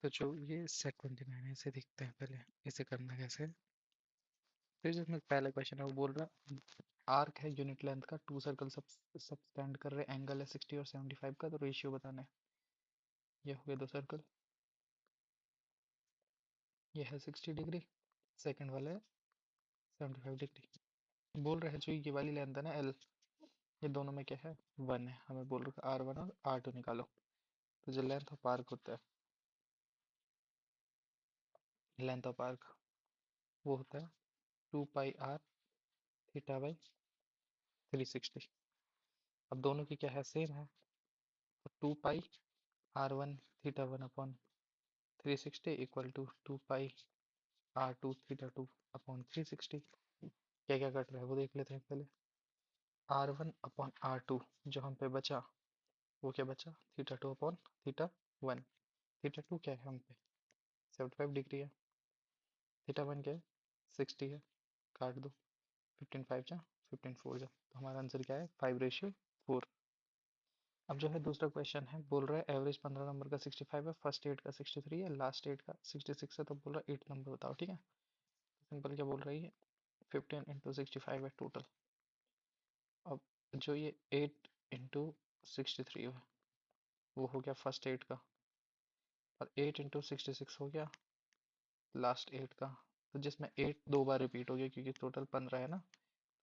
तो जो ये सेट 29 है इसे देखते हैं पहले इसे करना कैसे है। तो जिसमें पहला क्वेश्चन है वो बोल रहा आर्क है यूनिट लेंथ का, टू सर्कल सब स्टैंड कर रहे, एंगल है 60 और 75 का, तो रेशियो बताना है। ये हो गए दो सर्कल, ये है 60 डिग्री, सेकंड वाला है 75 डिग्री। बोल रहे हैं जो ये वाली लेंथ है ना एल, ये दोनों में क्या है 1 है, हमें बोल रहे हैं R1 और R2 निकालो। तो जो लेंथ ऑफ आर्क होता है, लेंथ ऑफ आर्क वो होता है 2 पाई R थीटा बाई 360। अब दोनों की क्या है सेम है, तो 2 pi R1 theta 1 upon 360 equal to 2 pi R2 theta 2 upon 360। क्या क्या कट रहा है वो देख लेते हैं पहले। R1 अपॉन R2 जो हम पे बचा वो क्या बचा, थीटा 2 अपॉन थीटा 1। थीटा 2 क्या है हम पे 75 डिग्री है, थीटा 1 क्या है 60 है, काट दो, 15 5 जा 15 4 जा, तो हमारा आंसर क्या है 5:4। अब जो है दूसरा क्वेश्चन है, बोल रहा है एवरेज 15 नंबर का 65 है, फर्स्ट 8 का 63 है, लास्ट 8 का 66 है, तो बोल रहा है 8 नंबर बताओ। ठीक है, सिंपल क्या बोल रही है 15 इंटू 65 है टोटल। अब जो ये 8 इंटू 63 है वो हो गया फर्स्ट 8 का, और 8 इंटू 66 हो गया लास्ट 8 का। तो जिसमें 8 दो बार रिपीट हो गया क्योंकि टोटल 15 है ना,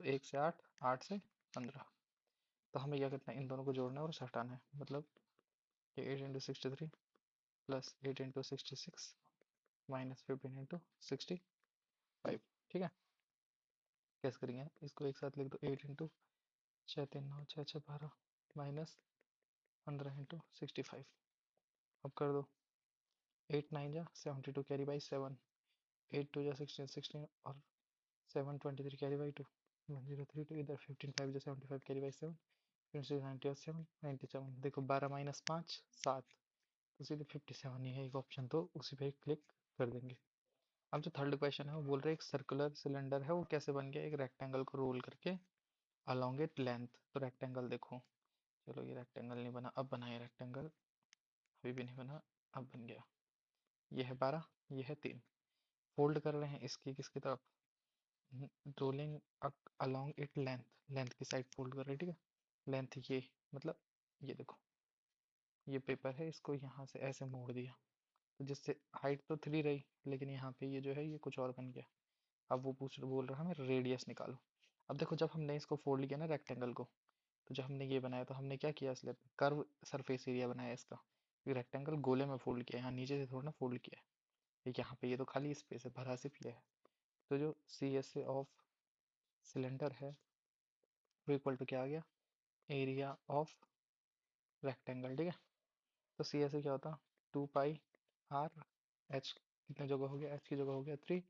तो 1 से 8, 8 से 15। तो हमें क्या करना है, इन दोनों को जोड़ना है और हटाना है। मतलब ये 8 into 63 plus 8 into 66 minus 15 into 65। ठीक है, कैसे करेंगे इसको, एक साथ लिख दो, 8 इंटू 6 3 9 6 6 12 माइनस 15 इंटू 65। अब कर दो, 8 9 जा 72 कैरी बाई 7, 8 2 जा 16 16 और 7 23 कैरी बाई 2, 1032 इधर 15 5 जा 75 कैरी बाई 7, फिर से 90 और 7 97। देखो 12 माइनस 5 7, तो सीधे 57 ही है एक ऑप्शन, तो उसी पे क्लिक कर देंगे। अब जो थर्ड क्वेश्चन है वो बोल रहे एक सर्कुलर सिलेंडर है, वो कैसे बन गया, एक रेक्टेंगल को रोल करके अलोंग इट लेंथ। तो रेक्टेंगल देखो, चलो ये रेक्टेंगल नहीं बना, अब बना ये रेक्टेंगल, अभी भी नहीं बना, अब बन गया। ये है 12, ये है 3, फोल्ड कर रहे हैं इसकी किसकी तरफ, rolling along it length, length की साइड फोल्ड कर रहे हैं। ठीक है, लेंथ ये मतलब ये देखो, ये पेपर है, इसको यहाँ से ऐसे मोड़ दिया, तो जिससे हाइट तो 3 रही, लेकिन यहाँ पे ये जो है ये कुछ और बन गया। अब वो बोल रहा है हमें रेडियस निकालो। अब देखो जब हमने इसको फोल्ड किया ना रेक्टेंगल को, तो जब हमने ये बनाया तो हमने क्या किया, इसलिए कर्व सरफेस एरिया बनाया इसका। ये रेक्टेंगल गोले में फोल्ड किया, यहाँ नीचे से थोड़ा ना फोल्ड किया है, यहाँ पे ये तो खाली स्पेस है, भरा सिर्फ ये है। तो जो C S A of cylinder है वो इक्वल टू क्या आ गया, एरिया ऑफ रेक्टेंगल। ठीक है, तो सी एस ए क्या होता, 2 पाई R, एच कितने जगह हो गया, एच की जगह हो गया 3,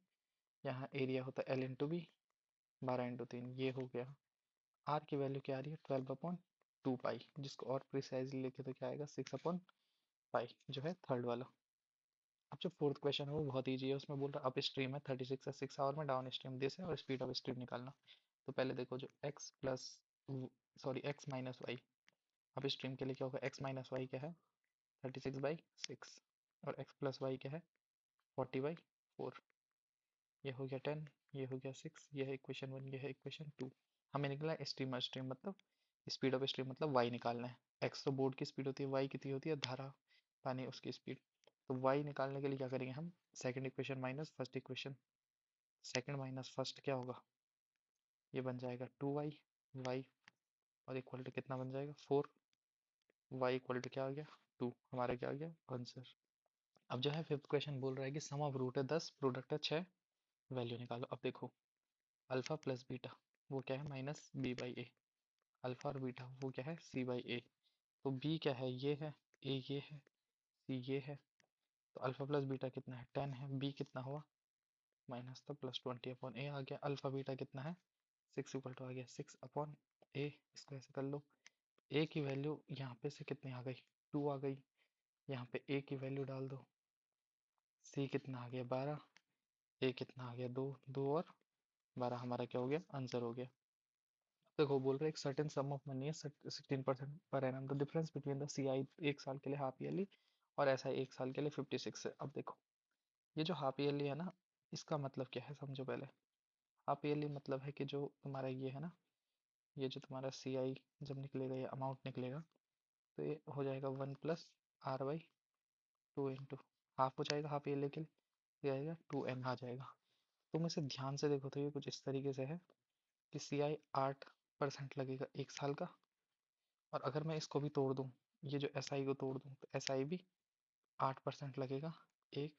यहाँ एरिया होता है L इंटू बी, 12 इंटू 3, ये हो गया। आर की वैल्यू क्या आ रही है 12/2 पाई, जिसको और प्रिसाइजली लिखे तो क्या आएगा 6/पाई, जो है थर्ड वाला। अब जो फोर्थ क्वेश्चन है वो बहुत ईजी है, उसमें बोल रहा है अप स्ट्रीम है 36 है 6 आवर में, डाउन स्ट्रीम दिस है और स्पीड ऑफ स्ट्रीम निकालना। तो पहले देखो जो x plus sorry x minus y, अब स्ट्रीम के लिए क्या होगा, x माइनस वाई क्या है 36/6, और x प्लस वाई क्या है 40/4। ये हो गया 10, ये हो गया 6, ये है इक्वेशन 1, ये है इक्वेशन 2। हमें निकला स्ट्रीम, स्ट्रीम मतलब स्पीड ऑफ स्ट्रीम मतलब y निकालना है। x तो बोर्ड की स्पीड होती है, y कितनी होती है धारा पानी उसकी स्पीड। तो y निकालने के लिए क्या करेंगे हम, second equation minus first equation, second minus first क्या होगा, ये बन जाएगा 2y, y और इक्वल टू कितना बन जाएगा 4, y इक्वल टू क्या आ गया 2, हमारा क्या आ गया आंसर। अब जो है फिफ्थ क्वेश्चन बोल रहा है कि सम ऑफ रूट है 10, प्रोडक्ट है 6, वैल्यू निकालो। अब देखो अल्फा प्लस बीटा वो क्या है माइनस b/a, अल्फा और बीटा वो क्या है c/a। तो b क्या है ये है, a ये है, c ये है, तो अल्फा प्लस बीटा कितना है 10 है, b कितना हुआ माइनस था प्लस 20/a आ गया, अल्फा बीटा कितना है 6 इक्वल टू आ गया 6/a। इसको ऐसे कर लो, a की वैल्यू यहाँ पे से कितनी आ गई 2 आ गई, यहाँ पे a की वैल्यू डाल दो, c कितना आ गया 12, a कितना आ गया 2, 2 और 12, हमारा क्या हो गया आंसर हो गया। देखो बोल रहे एक सर्टेन सम ऑफ मनी है 16% per annum, the difference between the CI एक साल के लिए हाफ ईयरली और ऐसा 1 साल के लिए 56 है। अब देखो ये जो हाफ ईयरली है ना, इसका मतलब क्या है समझो पहले। हाफ ईयरली मतलब है कि जो तुम्हारा ये है ना, ये जो तुम्हारा सी आई जब निकलेगा, ये अमाउंट निकलेगा, तो ये हो जाएगा 1+r/2 इंटू हाफ हो जाएगा हाफ ईयरली के लिए, ये आएगा 2n आ जाएगा। तुम इसे ध्यान से देखो तो ये कुछ इस तरीके से है कि सी आई 8% लगेगा 1 साल का, और अगर मैं इसको भी तोड़ दूँ, ये जो एस आई को तोड़ दूँ, तो एस आई भी 8% लगेगा 1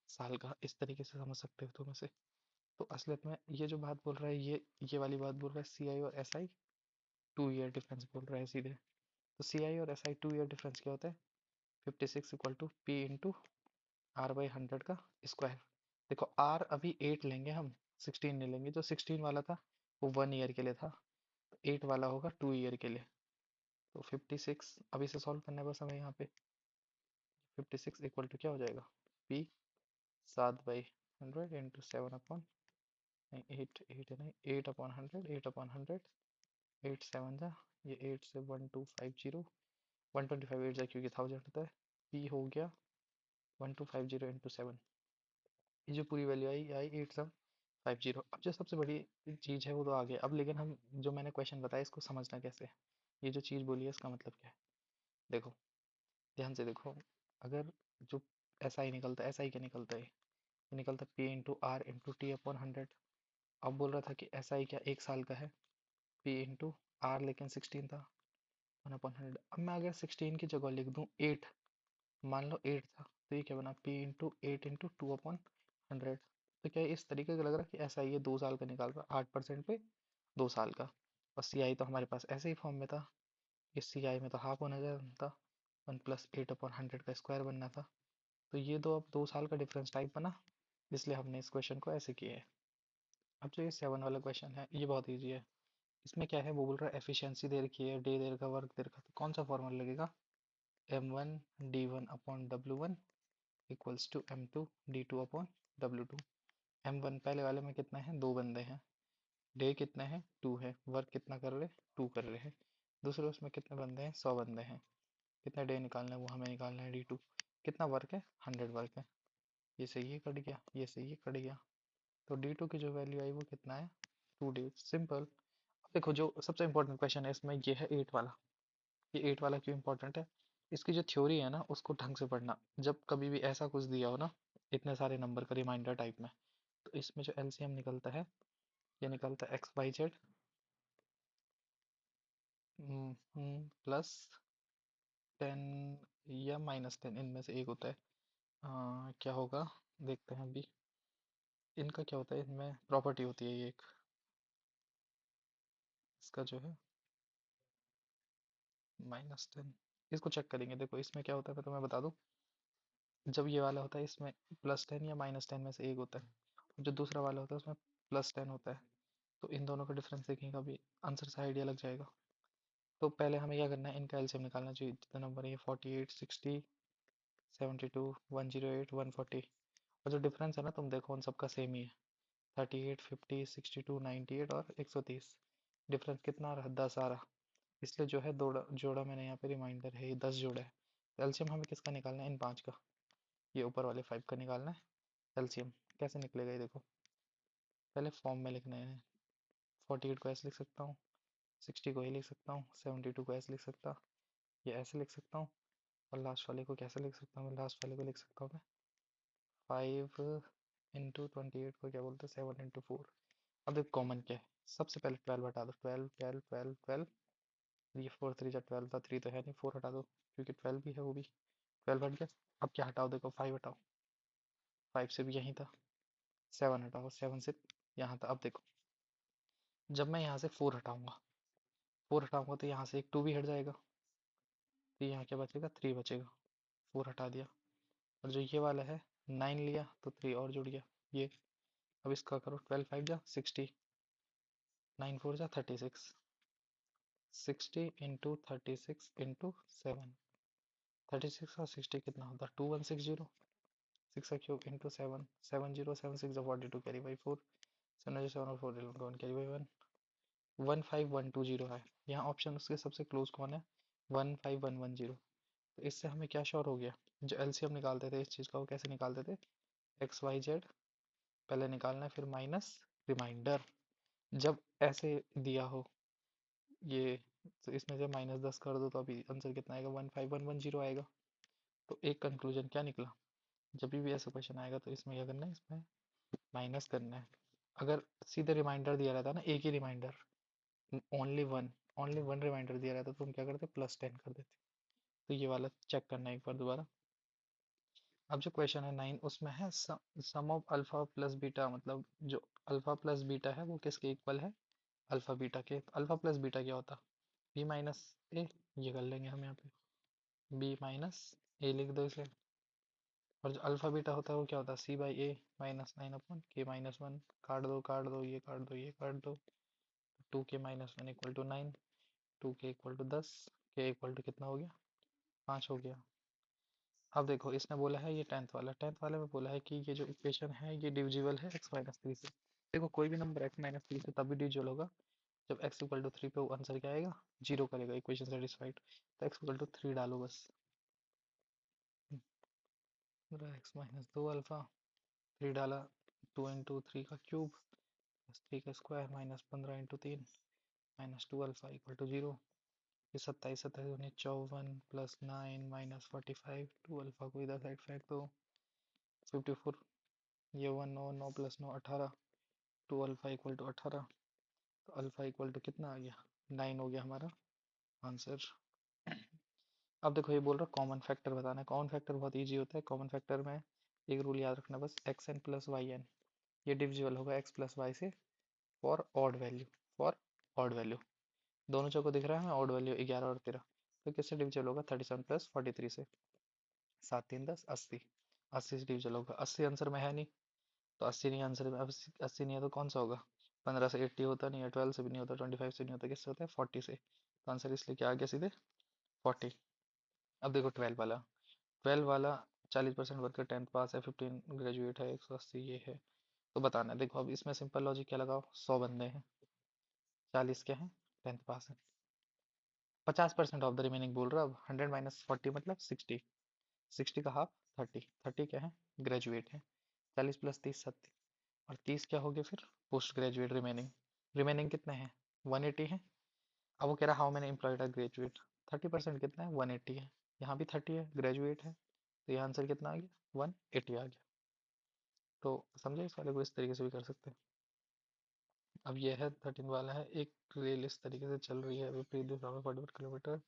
साल का। इस तरीके से समझ सकते हो तुम इसे। तो असलियत में ये जो बात बोल रहा है, ये वाली बात बोल रहा है सी आई और एस आई 2 ईयर डिफरेंस बोल रहा है सीधे। तो सी आई और एस आई 2 ईयर डिफरेंस क्या होता है, 56 equal to P into r/100 का स्क्वायर। देखो आर अभी 8 लेंगे हम, 16 नहीं लेंगे। जो 16 वाला था वो 1 ईयर के लिए था, तो 8 वाला होगा 2 ईयर के लिए। तो 56 अभी से सॉल्व करने बस हमें यहाँ पे 56 इक्वल टू क्या हो जाएगा, पी 7/100 इंटू 7 अपॉन, नहीं 8 नहीं 8/100, 8/100, 8 7 जा, ये 8 से 1250, 125 8 जा क्योंकि 1000 होता है। पी हो गया 1250 इंटू 7, ये जो पूरी वैल्यू आई आई 8750। अब जो सबसे बड़ी चीज़ है वो तो आ गया। अब लेकिन हम जो मैंने क्वेश्चन बताया इसको समझना कैसे है, ये जो चीज़ बोली है इसका मतलब क्या है। देखो ध्यान से देखो, अगर जो एस आई निकलता है, एस आई क्या निकलता है, ये निकलता है P into R into T upon 100। अब बोल रहा था कि एस आई क्या 1 साल का है, पी इंटू आर लेकिन 16 था, 1/100। अब मैं अगर 16 की जगह लिख दूँ 8, मान लो 8 था, तो ये क्या बना, पी इंटू 8 इंटू 2/100। तो क्या इस तरीके का लग रहा है कि ऐसा ही है, 2 साल का निकाल रहा, 8% पे 2 साल का। और सी आई तो हमारे पास ऐसे ही फॉर्म में था, इस सी आई में तो हाफ होना था, 1+8/100 का स्क्वायर बनना था। तो ये दो अब 2 साल का डिफरेंस टाइप बना, इसलिए हमने इस क्वेश्चन को ऐसे किया है। अब जो ये 7 वाला क्वेश्चन है ये बहुत ईजी है। इसमें क्या है, वो बोल रहा है एफिशिएंसी दे रखी है, डे दे रखा, वर्क दे रखा, तो कौन सा फॉर्मूला लगेगा, m1 d1/w1 equals to m2 d2/w2। m1 पहले वाले में कितना है, 2 बंदे हैं, डे कितने हैं, 2 है, वर्क कितना कर रहे, 2 कर रहे हैं। दूसरे उसमें कितने बंदे हैं, 100 बंदे हैं, कितना डे निकालना है वो हमें निकालना है, d2 कितना वर्क है, 100 वर्क है। ये सही है, कट गया, ये सही है, कट गया। तो d2 की जो वैल्यू आई वो कितना है, 2 डेज, सिंपल। देखो जो सबसे इंपॉर्टेंट क्वेश्चन है इसमें ये है 8 वाला। ये 8 वाला क्यों इंपॉर्टेंट है, इसकी जो थ्योरी है ना उसको ढंग से पढ़ना। जब कभी भी ऐसा कुछ दिया हो ना, इतने सारे नंबर का रिमाइंडर टाइप में, तो इसमें जो एलसीएम निकलता है, ये निकलता है XYZ +10 या -10, इनमें से एक होता है। क्या होगा देखते हैं अभी, इनका क्या होता है, इनमें प्रॉपर्टी होती है ये एक, इसका जो है -10, इसको चेक करेंगे। देखो इसमें क्या होता है मैं तुम्हें बता दूं, जब ये वाला होता है इसमें +10 या -10 में से एक होता है, जो दूसरा वाला होता है उसमें +10 होता है। तो इन दोनों का डिफरेंस देखेंगे अभी, आंसर से आइडिया लग जाएगा। तो पहले हमें क्या करना है, इनका एलसीएम निकालना चाहिए। जितने नंबर है ये 48 60 72 108 140, और जो डिफरेंस है ना तुम देखो उन सबका सेम ही है, 38 50 62 98 और 130। डिफरेंस कितना आ रहा, 10 आ रहा। इसलिए जो है जोड़ा जोड़ा मैंने यहाँ पे रिमाइंडर है, ये 10 जोड़ा है। तो एलसीएम हमें किसका निकालना है, इन 5 का, ये ऊपर वाले 5 का निकालना है एलसीएम। कैसे निकलेगा ये देखो, पहले फॉर्म में लिखना है। 48 को ऐसे लिख सकता हूँ, 60 को ये लिख सकता हूँ, 72 को ऐसे लिख सकता, ये ऐसे लिख सकता हूँ, और लास्ट वाले को कैसे लिख सकता हूँ, मैं लास्ट वाले को लिख सकता हूँ मैं 5 इंटू 28 को क्या बोलते हैं, 7 इंटू 4। अब देखो कॉमन क्या है, सबसे पहले 12 हटा दो, 12 12 12 12, ये 4 3 जा 12 था, 3 तो है नहीं, 4 हटा दो क्योंकि 12 भी है, वो भी 12 हट गया। अब क्या हटाओ, देखो 5 हटाओ, 5 से भी यहीं था, 7 हटाओ, 7 से यहाँ था। अब देखो जब मैं यहाँ से 4 हटाऊंगा, 4 हटाऊंगा तो यहाँ से एक 2 भी हट जाएगा, तो यहाँ क्या बचेगा, 3 बचेगा, 4 हटा दिया। और जो ये वाला है 9 लिया तो 3 और जुड़ गया ये। अब इसका करो, 12 5 जा 60, 9 4 जा 36, 60 इंटू 36 इंटू 7, 36 और 60 कितना होता है, 2160, 6 का क्यूब इंटू 7, 7 0 7 6 42 कैरी बाई 4, 7 7 और 4 1 कैरी बाई 1, 15120 है। यहाँ ऑप्शन उसके सबसे क्लोज कौन है, 15110। तो इससे हमें क्या श्योर हो गया, जो एलसीएम निकालते थे इस चीज़ का वो कैसे निकालते थे, एक्स वाई जेड पहले निकालना है फिर माइनस रिमाइंडर। जब ऐसे दिया हो ये, तो इसमें जब -10 कर दो तो अभी आंसर कितना आएगा, 15110 आएगा। तो एक कंक्लूजन क्या निकला, जब भी ऐसा क्वेश्चन आएगा तो इसमें क्या करना है, इसमें माइनस करना है। अगर सीधे रिमाइंडर दिया रहता ना, एक ही रिमाइंडर, ओनली वन रिमाइंडर दिया रहता तो हम क्या करते, +10 कर देते। तो ये वाला चेक करना है एक बार दोबारा। अब जो क्वेश्चन है 9 उसमें है सम ऑफ अल्फा प्लस बीटा, मतलब जो अल्फा प्लस बीटा है वो किसके इक्वल है, अल्फा बीटा के। तो अल्फा प्लस बीटा क्या होता, बी माइनस ए, ये कर लेंगे हम यहाँ पे, बी माइनस ए लिख दो इसे। और जो अल्फा बीटा होता है वो क्या होता है, सी बाई ए -9/k-1, काट दो ये काट दो ये काट दो, 2k-1 equal to 9, 2k equal to 10, k equal to कितना हो गया, 5 हो गया। अब देखो इसने बोला है ये टेंथ वाले में बोला है कि ये जो इक्वेशन है ये डिविजिबल है x-3 से। देखो कोई भी नंबर x-3 से तब भी डिविजिबल होगा जब x इक्वल टू 3 पे वो आंसर क्या आएगा, 0 करेगा, इक्वेशन सेटिस्फाइड। तो x इक्वल टू 3 डालो बस, x-2 अल्फा, 3 डाला, 2 इंटू 3 का क्यूब प्लस 3 का square minus 15 into 3 -2 alpha equal to 0। ये 27 प्लस 9 -45, 2 अल्फा को इधर साइड फेंक दो, 54। ये 1 9 9 प्लस 9 18, 2 अल्फा इक्वल टू 18। तो अल्फा इक्वल टू कितना आ गया, 9 हो गया हमारा आंसर। अब देखो ये बोल रहा है कॉमन फैक्टर बताना है। कॉमन फैक्टर बहुत इजी होता है। कॉमन फैक्टर में एक रूल याद रखना बस, x n plus y n, ये डिविजिबल होगा एक्स प्लस वाई से for odd value, for odd value. दोनों चौको दिख रहा है ऑड वैल्यू 11 और 13। तो किससे डिविजिबल होगा, 37 प्लस 43 से, 7 3 10 80, 80 से डिविजिबल होगा। 80 आंसर में है नहीं तो 80 नहीं आंसर में, अब 80 नहीं है तो कौन सा होगा, 15 से 80 होता नहीं है, 12 से भी नहीं होता, 25 से नहीं होता, किससे होता है 40 से। तो आंसर इसलिए क्या आ गया सीधे 40। अब देखो 12 वाला, 12 वाला 40% वर्ग 10th पास है, 15 ग्रेजुएट है, 180 ये है। तो बताना है, देखो अब इसमें सिंपल लॉजिक क्या लगाओ, 100 बंदे हैं, 40 क्या है 10th पास है, 50% ऑफ द रिमेनिंग बोल रहा। अब 100 माइनस 40 मतलब 60, 60 का हाफ 30, 30 क्या है ग्रेजुएट है, 40 प्लस 30 70, और 30 क्या हो गया फिर पोस्ट ग्रेजुएट रिमेनिंग। रिमेनिंग कितने हैं 180 है। अब वो कह रहा how many employed are graduate, 30% कितना है 180 है, यहाँ भी 30 है ग्रेजुएट है, तो ये आंसर कितना आ गया 180 आ गया। तो समझे, इस वाले को इस तरीके से भी कर सकते हैं। अब ये है 13 वाला है, एक रेल इस तरीके से चल रही है विपरीत दिशा में 41 किलोमीटर,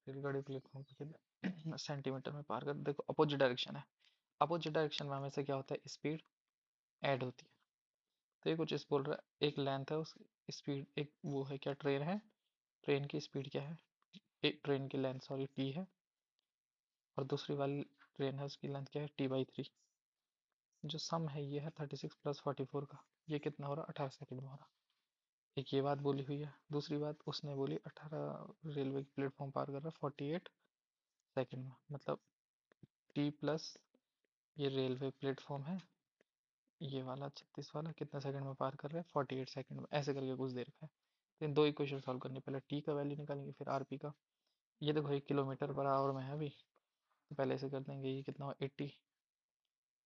रेलगाड़ी प्लेटफॉर्म पे कितने सेंटीमीटर में पार कर, देखो अपोजिट डायरेक्शन है, अपोजिट डायरेक्शन में हमेशा क्या होता है स्पीड ऐड होती है। तो ये कुछ इस बोल रहा है एक लेंथ है उस स्पीड, एक वो है क्या ट्रेन है, ट्रेन की स्पीड क्या है, एक ट्रेन की लेंथ सॉरी टी है, और दूसरी वाली ट्रेन है उसकी लेंथ क्या है t/3। जो सम है ये है 36 प्लस 44 का, ये कितना हो रहा है 18 सेकंड में हो रहा। एक ये बात बोली हुई है, दूसरी बात उसने बोली 18 रेलवे की प्लेटफॉर्म पार कर रहा है 48 सेकंड में, मतलब टी प्लस ये रेलवे प्लेटफॉर्म है, ये वाला 36 वाला कितने सेकंड में पार कर रहा है 48 सेकंड में, ऐसे करके कुछ देर का है। तो इन दो इक्वेशन सॉल्व करनी, पहले टी का वैल्यू निकालेंगे फिर आरपी का। ये देखो 1 किलोमीटर पर आवर में है अभी, तो पहले ऐसे कर देंगे, ये कितना हो 80,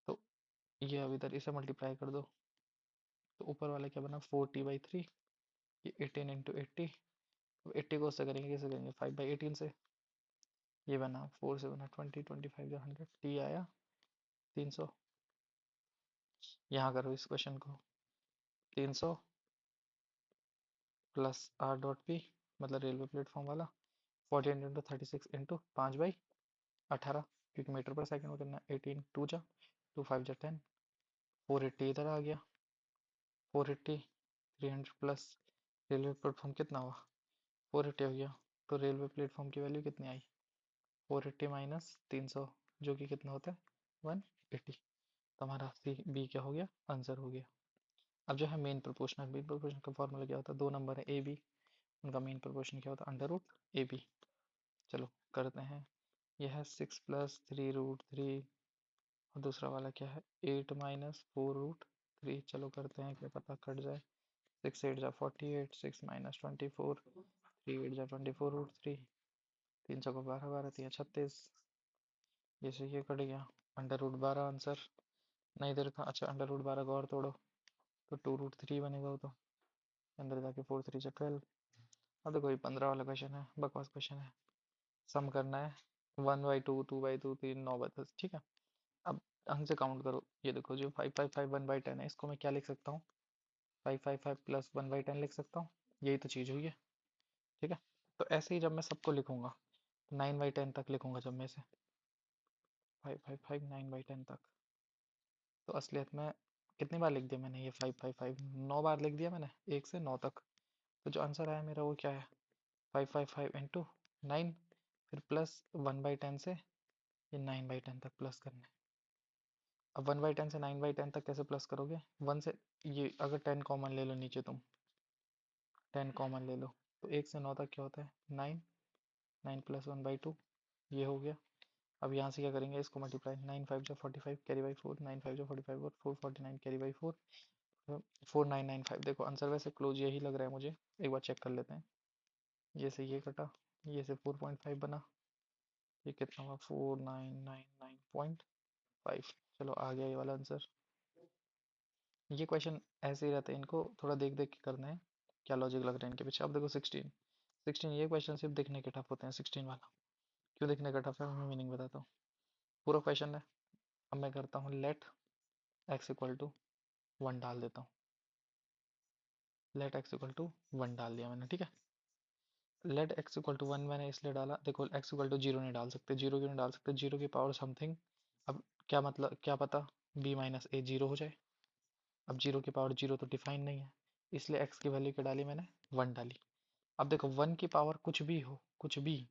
तो ये अब इधर इसे मल्टीप्लाई कर दो, तो ऊपर वाला क्या बना 4t/3, ये 18 इंटू 80, तो 80 को उससे करेंगे, कैसे करेंगे 5/18 से, ये बना 4 से बना 20, 25 100, टी आया 300। यहाँ करो इस क्वेश्चन को, 300 प्लस आर डॉट पी मतलब रेलवे प्लेटफॉर्म वाला, 48 इंटू 36 इंटू 5/18, क्योंकि मीटर पर सेकंड में करना, 18 2 जा 2 5 जा 10, 480 इधर आ गया, 480 300 प्लस रेलवे प्लेटफॉर्म कितना हुआ 480 हो गया। तो रेलवे प्लेटफॉर्म की वैल्यू कितनी आई 480 माइनस 300, जो कि कितना होता है 180। तो हमारा सी बी क्या हो गया आंसर हो गया। अब जो है मेन प्रोपोर्शनल का फॉर्मूला क्या होता है, दो नंबर है ए बी, उनका मेन प्रोपोर्शन क्या होता है √AB। चलो करते हैं, यह है 6 प्लस 3√3, और दूसरा वाला क्या है 8 माइनस 4√3। चलो करते हैं, क्या पता कट जाए, 6 8 जा 48, 6 माइनस 24, 3 8 जा 24√3, 3 चौका 12, 12 3 36, ये से ये कट गया। √12 आंसर नहीं दे रखा। अच्छा √12 को और तोड़ो तो 2√3 बनेगा वो तो, अंदर जाके 4 3 जा 12। अब तो कोई 15 वाला क्वेश्चन है, बकवास क्वेश्चन है। सम करना है 1/2 2/2 3 9/10, ठीक है। अब ढंग से काउंट करो। ये देखो जो 555 1/10 है, इसको मैं क्या लिख सकता हूँ, 555 प्लस 1/10 लिख सकता हूँ। यही तो चीज़ हुई है, ठीक है। तो ऐसे ही जब मैं सबको लिखूंगा तो 9/10 तक लिखूंगा, जब मैं से 555 9/10 तक, तो असलियत में कितनी बार लिख दिया मैंने ये 555, 9 बार लिख दिया मैंने, 1 से 9 तक। तो जो आंसर आया मेरा वो क्या है, 555 इंटू 9, फिर प्लस 1/10 से ये 9/10 तक प्लस करना है। अब 1/10 से 9/10 तक कैसे प्लस करोगे, 1 से, ये अगर 10 कॉमन ले लो नीचे तुम, 10 कॉमन ले लो, तो 1 से 9 तक क्या होता है 9, 9 प्लस 1/2, ये हो गया। अब यहाँ से क्या करेंगे, इसको मल्टीप्लाई, 9 5 जो 45 कैरी बाई 4, 9 5 जो 45 और 4 49 कैरी बाई 4, 4995। देखो आंसर वैसे क्लोज यही लग रहा है मुझे, एक बार चेक कर लेते हैं। ये से ये कटा, ये से 4.5 बना, ये कितना हुआ 4999.5। चलो आ गया ये वाला आंसर। ये क्वेश्चन ऐसे ही रहते हैं, इनको थोड़ा देख देख के करना है, क्या लॉजिक लग रहा है इनके पीछे। अब देखो 16, 16 ये क्वेश्चन सिर्फ दिखने के टफ होते हैं 16 वाला। क्यों दिखने का टफ है, मैं मीनिंग बताता हूँ। पूरा क्वेश्चन है, अब मैं करता हूँ लेट x इक्वल टू 1 डाल देता हूँ, लेट x इक्वल टू 1 डाल दिया मैंने, ठीक है। लेट x इक्वल टू 1 मैंने इसलिए डाला, देखो x इक्वल टू 0 नहीं डाल सकते, 0 क्यों नहीं डाल सकते, 0 की पावर समथिंग। अब क्या मतलब, क्या पता b माइनस ए 0 हो जाए। अब 0 की पावर 0 तो डिफाइन नहीं है, इसलिए x की वैल्यू क्या डाली मैंने, 1 डाली। अब देखो 1 की पावर कुछ भी हो, कुछ भी,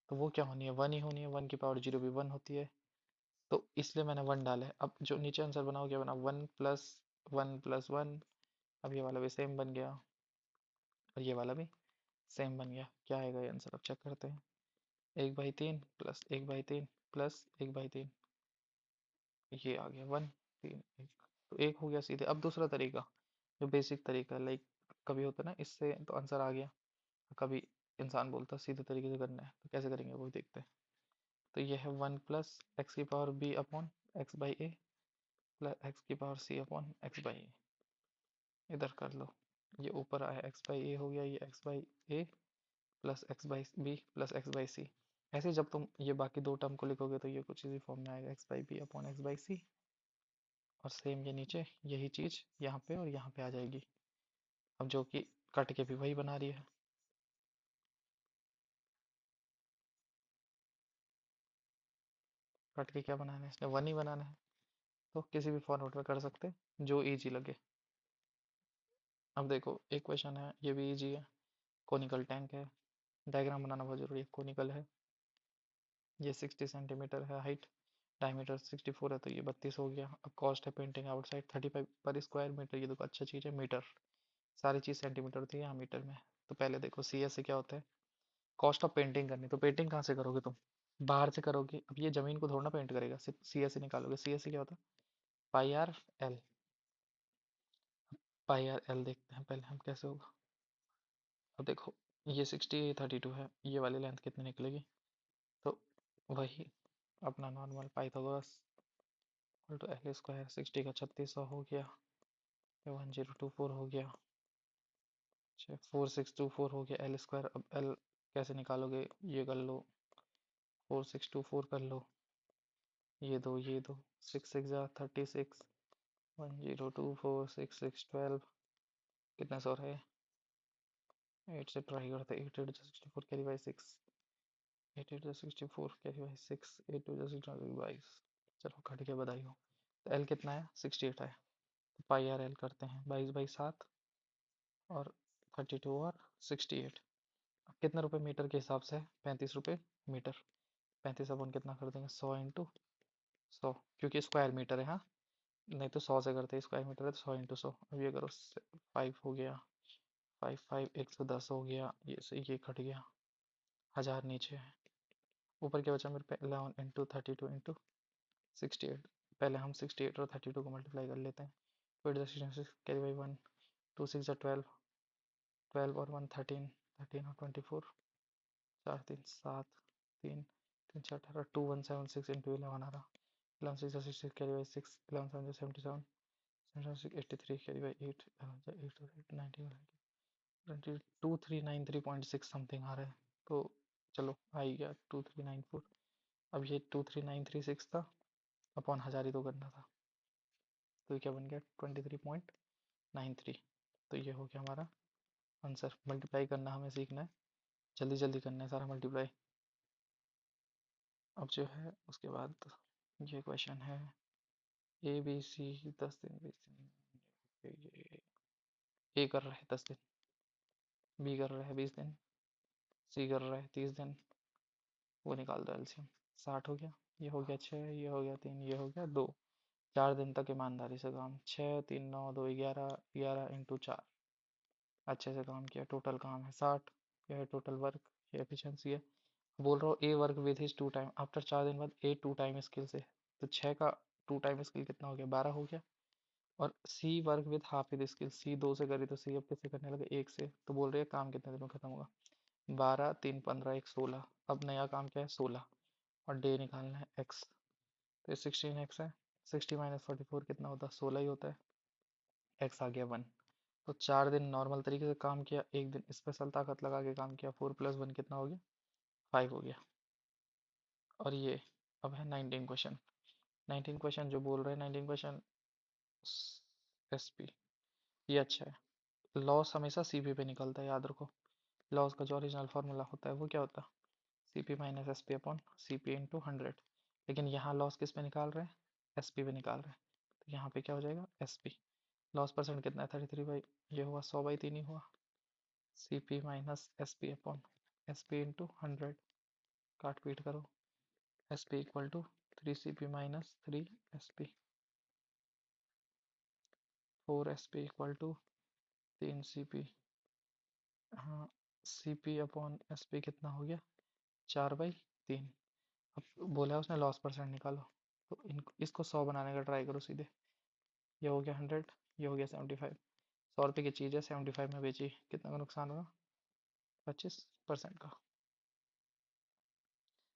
तो वो क्या होनी है, 1 ही होनी है। 1 की पावर 0 भी 1 होती है, तो इसलिए मैंने 1 डाला है। अब जो नीचे आंसर बना हो क्या बना, 1 + 1 + 1। अब ये वाला भी सेम बन गया, और ये वाला भी सेम बन गया। क्या आएगा ये आंसर, अब चेक करते हैं। 1/3 प्लस 1/3 प्लस 1/3, ये आ गया 1 3 1, तो 1 हो गया सीधे। अब दूसरा तरीका, जो बेसिक तरीका, लाइक कभी होता है ना इससे तो आंसर आ गया, कभी इंसान बोलता है सीधे तरीके से करना है, तो कैसे करेंगे वो देखते हैं। तो ये है 1 प्लस एक्स की power b upon x by a plus x की power c upon x by a. इधर कर लो, ये ऊपर आया एक्स बाई ए हो गया, ये x by a plus x by b plus x by c. ऐसे जब तुम ये बाकी दो टर्म को लिखोगे तो ये कुछ इसी फॉर्म में आएगा, x by b upon x by c. और सेम ये नीचे यही चीज़ यहाँ पे और यहाँ पे आ जाएगी, अब जो कि कट के भी वही बना रही है। कट के क्या बनाना है, इसने 1 ही बनाना है, तो किसी भी फॉर्मेट में कर सकते, जो इजी लगे। अब देखो एक क्वेश्चन है, ये भी इजी है। कोनिकल टैंक है, डायग्राम बनाना बहुत जरूरी है। कोनिकल है, ये 60 सेंटीमीटर है हाइट, डायमीटर 64 है, तो ये 32 हो गया। अब कॉस्ट है पेंटिंग आउटसाइड 35 पर स्क्वायर मीटर, ये देखो अच्छा चीज़ है मीटर, सारी चीज़ सेंटीमीटर थी यहाँ मीटर में। तो पहले देखो सी एस से क्या होता है, कॉस्ट ऑफ पेंटिंग करनी, तो पेंटिंग कहाँ से करोगे तुम, बाहर से करोगे। अब ये जमीन को थोड़ा ना पेंट करेगा, सिर्फ सी एस से निकालोगे। सी एस से क्या होता है, पाई आर एल। पाई आर एल देखते हैं पहले हम कैसे होगा। अब देखो ये 60 32 है, ये वाली लेंथ कितनी निकलेगी, तो वही अपना normal Pythagoras two l square, 60 का 3600 हो गया, 1024 हो गया, 4624 हो गया एल स्क्वायर। अब एल कैसे निकालोगे, ये कर लो, 4624 कर लो, ये दो 6 6 जा 36, 1024 6 6 12, कितना सौ रहे, 8 से ट्राई करते, 8 8 64 कैरी बाई 6, 8 8 64 कैरी बाई 6, 8 2 22। चलो कट के बधाई हो। तो एल कितना है 68 है, तो पाई आर एल करते हैं 22/7 और 32 और 68। अब कितने रुपए मीटर के हिसाब से, 35 रुपए मीटर। 35 अपन कितना कर देंगे, 100 × 100, क्योंकि स्क्वायर मीटर है, हाँ नहीं तो 100 से करते हैं, स्क्वायर मीटर है तो 100 × 100। अब ये करो 5 हो गया, 5 5 110 हो गया, ये से ये कट गया, 1000 नीचे है, ऊपर क्या बचा मेरे पे 11 इंटू 68। पहले हम 68 और 32 को मल्टीप्लाई कर लेते हैं, 2 कैरी बाई 1, 2 6 12, 12 और 1 13, 13 और 24, 4 3 7 3 3 6 18 2176 into 11 आ रहा 11 6 66 carry by 6 11 7 77 7 6 83 carry by 8 8 8 19 2393.6 something आ रहा है तो चलो आ ही गया 2394। अब ये 23936 था अपॉन 1000 ही तो करना था तो ये क्या बन गया 23.93। तो ये हो गया हमारा आंसर। मल्टीप्लाई करना हमें सीखना है, जल्दी जल्दी करना है सारा मल्टीप्लाई। अब जो है उसके बाद ये क्वेश्चन है ए बी सी 10 दिन 20 दिन ए कर रहा है 10 दिन, बी कर रहा है 20 दिन, सी कर रहा है 30 दिन। वो निकाल दो एलसीएम। 60 हो गया, ये हो गया 6, ये हो गया 3, ये हो गया 2। 4 दिन तक ईमानदारी से काम, 6 3 9 2 11 11 इंटू 4 अच्छे से काम किया। टोटल काम है 60। यह है टोटल वर्क, ये एफिशिएंसी है। बोल रहा हूँ A work with his 2 time after 4 दिन बाद ए 2 टाइम स्किल से। तो 6 का 2 टाइम स्किल कितना हो गया 12 हो गया। और C work with half his skill, C 2 से करी तो सी अब किससे करने लगे 1 से। तो बोल रहे हैं काम कितने दिन में खत्म होगा 12 3 15 1 16। अब नया काम क्या है 16 और डे निकालना है एक्स। तो 16x है, 60 माइनस 44 कितना होता है 16 ही होता है। एक्स आ गया 1। तो 4 दिन नॉर्मल तरीके से काम किया, एक दिन स्पेशल ताकत लगा के काम किया। 4 + 1 कितना हो गया 5 हो गया। और ये अब है 19 क्वेश्चन। 19 क्वेश्चन जो बोल रहे हैं 19 क्वेश्चन एसपी, ये अच्छा है। लॉस हमेशा सीपी पे निकलता है, याद रखो। लॉस का जो ओरिजिनल फार्मूला होता है वो क्या होता है CP minus S P upon C P into 100। लेकिन यहाँ लॉस किस पे निकाल रहे हैं एस पी पे निकाल रहे हैं। तो यहाँ पे क्या हो जाएगा एस पी। लॉस परसेंट कितना है 33 बाई, ये हुआ 100/3 ही हुआ। C P minus S P upon S P into 100, काट पीट करो। S P equal to 3 C P minus 3 S P, 4 S P equal to 3 C P. हाँ, C P upon S P कितना हो गया 4/3। अब बोला है उसने लॉस परसेंट निकालो, तो इसको 100 बनाने का ट्राई करो सीधे। ये हो गया 100, ये हो गया 75। 100 रुपये की चीज़ है 75 में बेची, कितना का नुकसान होगा 25% का।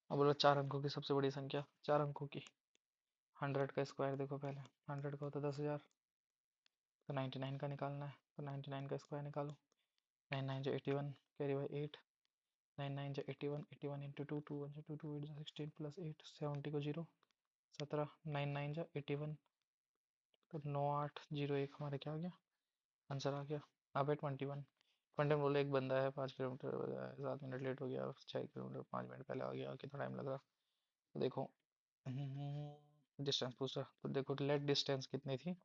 अब बोलो 4 अंकों की सबसे बड़ी संख्या, 4 अंकों की। 100 का स्क्वायर देखो पहले, 100 का होता है 10,000। तो 99 का निकालना है, तो 99 का स्क्वायर निकालो। 9 9 जो 81 कैरी बाई 8, 9 9 जो 81, 81 इंटू 2, 2 1 जो 2, 2 8 जो 16 प्लस 8 70 को 0 17, 9 9 जो 81। तो 9801 हमारे क्या हो गया आंसर आ गया। अब है 21। 21 बोले एक बंदा है 5 किलोमीटर 7 मिनट लेट हो गया और 6 किलोमीटर 5 मिनट पहले आ गया, कितना टाइम लग रहा। तो देखो डिस्टेंस पूछ रहा, तो देखो लेट डिस्टेंस कितनी थी,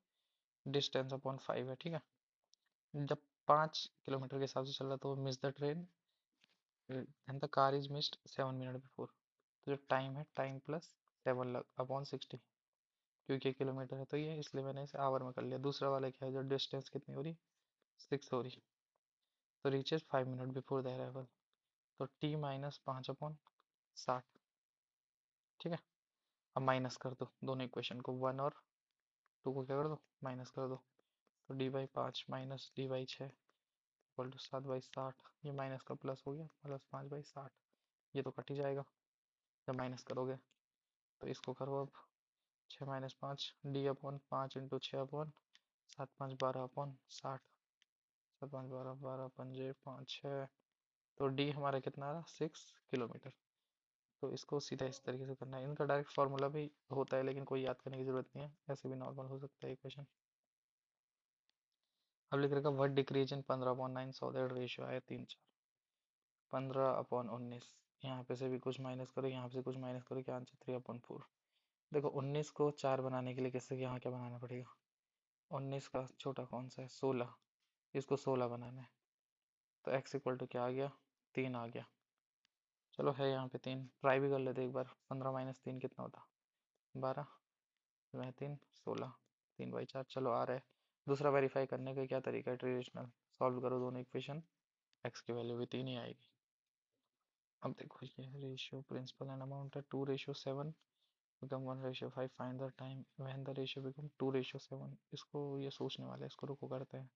डिस्टेंस अपॉन 5 है, ठीक है। जब 5 किलोमीटर के हिसाब से चल रहा तो miss the train and the car is missed 7 minute before. तो जो टाइम है टाइम प्लस 7 लग अपॉन 60, क्योंकि किलोमीटर है तो ये इसलिए मैंने इसे आवर में कर लिया। दूसरा वाला क्या है जो डिस्टेंस कितनी हो रही 6 हो रही, तो reaches 5 minute before the arrival. तो टी माइनस 5/60, ठीक है। अब माइनस कर दो दोनों इक्वेशन को, 1 और 2 को क्या कर दो माइनस कर दो। तो dy/5 minus dy/6 equal to 7/60। ये माइनस का प्लस हो गया, प्लस 5/60। ये तो कट ही जाएगा जब माइनस करोगे। तो इसको करो अब, 6 माइनस 5 d/5 इंटू 6/7 5 12/60। 7 5 12 12 पंजे 5 6। तो डी हमारा कितना आ रहा 6 किलोमीटर। तो इसको सीधा इस तरीके से करना है। इनका डायरेक्ट फार्मूला भी होता है लेकिन कोई याद करने की जरूरत नहीं है, ऐसे भी नॉर्मल हो सकता है इक्वेशन। अब लिख रखा word decrease in 15/9 so that ratio आया 3 4। 15/19, यहाँ पे से भी कुछ माइनस करो, यहाँ से कुछ माइनस करो, क्या आंसर 3/4। देखो 19 को 4 बनाने के लिए किससे यहाँ क्या बनाना पड़ेगा 19 का छोटा कौन सा है 16, इसको 16 बनाना है। तो x इक्वल टू क्या आ गया 3 आ गया। चलो है यहाँ पे 3, ट्राई भी कर लेते एक बार। 15 माइनस 3 कितना होता 12, मैं 3 16, 3/4। चलो आ रहा है। दूसरा वेरीफाई करने का क्या तरीका है ट्रेडिशनल, सॉल्व करो दोनों इक्वेशन, x की वैल्यू भी 3 ही आएगी। अब देखो ये रेशियो प्रिंसिपल एंड अमाउंट है 2:7 become 1:5। Find the time when the ratio become 2:7। इसको ये सोचने वाला है, इसको रुको करते हैं।